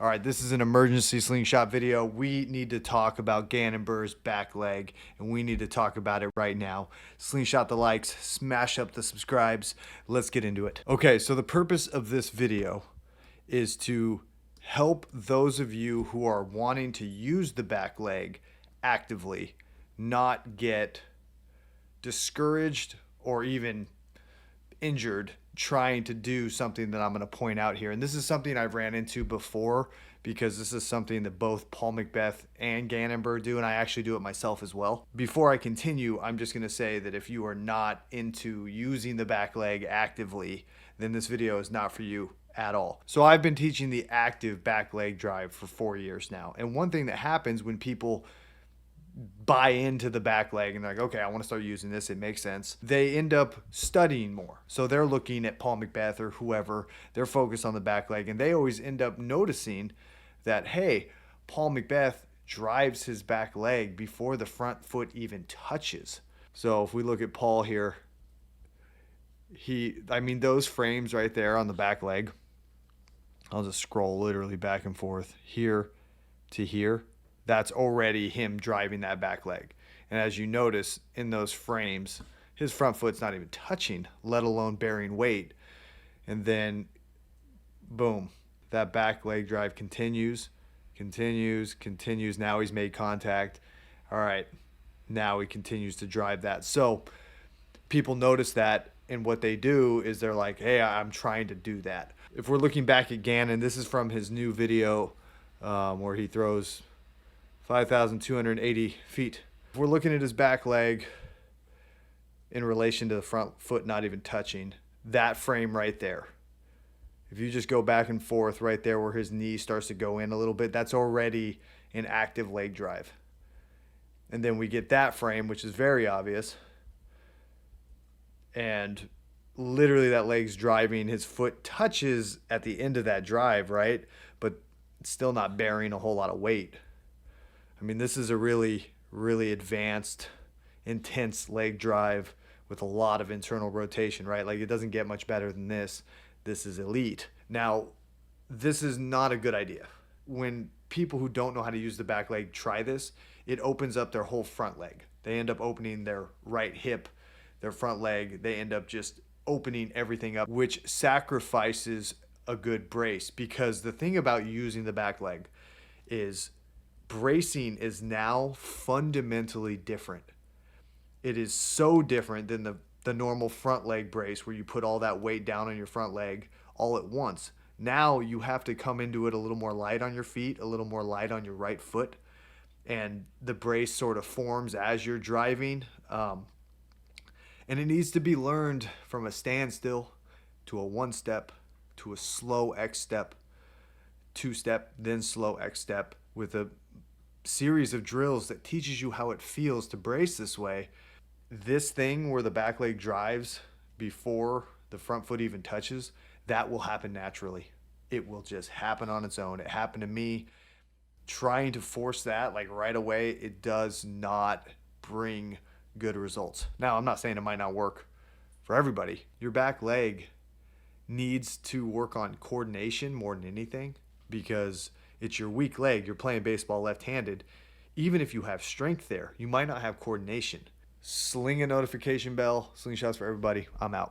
All right, this is an emergency slingshot video. We need to talk about Gannon BUHR'S back leg, and we need to talk about it right now. Slingshot the likes, smash up the subscribes. Let's get into it. Okay, so the purpose of this video is to help those of you who are wanting to use the back leg actively not get discouraged or even injured trying to do something that I'm going to point out here. And this is something I've ran into before because this is something that both Paul McBeth and Gannon BUHR do, and I actually do it myself as well. Before I continue, I'm just going to say that if you are not into using the back leg actively, then this video is not for you at all. So I've been teaching the active back leg drive for 4 years now. And one thing that happens when people buy into the back leg and they're like, okay, I want to start using this, it makes sense, they end up studying more. So they're looking at Paul McBeth or whoever, they're focused on the back leg, and they always end up noticing that, hey, Paul McBeth drives his back leg before the front foot even touches. So if we look at Paul here, those frames right there on the back leg, I'll just scroll literally back and forth here to here. That's already him driving that back leg. And as you notice in those frames, his front foot's not even touching, let alone bearing weight. And then, boom, that back leg drive continues. Now he's made contact. All right, now he continues to drive that. So people notice that, and what they do is they're like, hey, I'm trying to do that. If we're looking back at Gannon, this is from his new video where he throws 5,280 feet. If we're looking at his back leg in relation to the front foot not even touching, that frame right there, if you just go back and forth right there where his knee starts to go in a little bit, that's already an active leg drive. And then we get that frame, which is very obvious, and literally that leg's driving, his foot touches at the end of that drive, right? But it's still not bearing a whole lot of weight. I mean, this is a really, really advanced, intense leg drive with a lot of internal rotation, right? Like, it doesn't get much better than this. This is elite. Now, this is not a good idea. When people who don't know how to use the back leg try this, it opens up their whole front leg. They end up opening their right hip, their front leg. They end up just opening everything up, which sacrifices a good brace. Because the thing about using the back leg is bracing is now fundamentally different. It is so different than the normal front leg brace where you put all that weight down on your front leg all at once. Now you have to come into it a little more light on your feet, a little more light on your right foot, and the brace sort of forms as you're driving. And it needs to be learned from a standstill to a one-step to a slow X-step, two-step, then slow X-step, with a series of drills that teaches you how it feels to brace this way. This thing where the back leg drives before the front foot even touches, that will happen naturally. It will just happen on its own. It happened to me. Trying to force that like right away, it does not bring good results. Now, I'm not saying it might not work for everybody. Your back leg needs to work on coordination more than anything, because it's your weak leg. You're playing baseball left-handed. Even if you have strength there, you might not have coordination. Sling a notification bell. Slingshots for everybody. I'm out.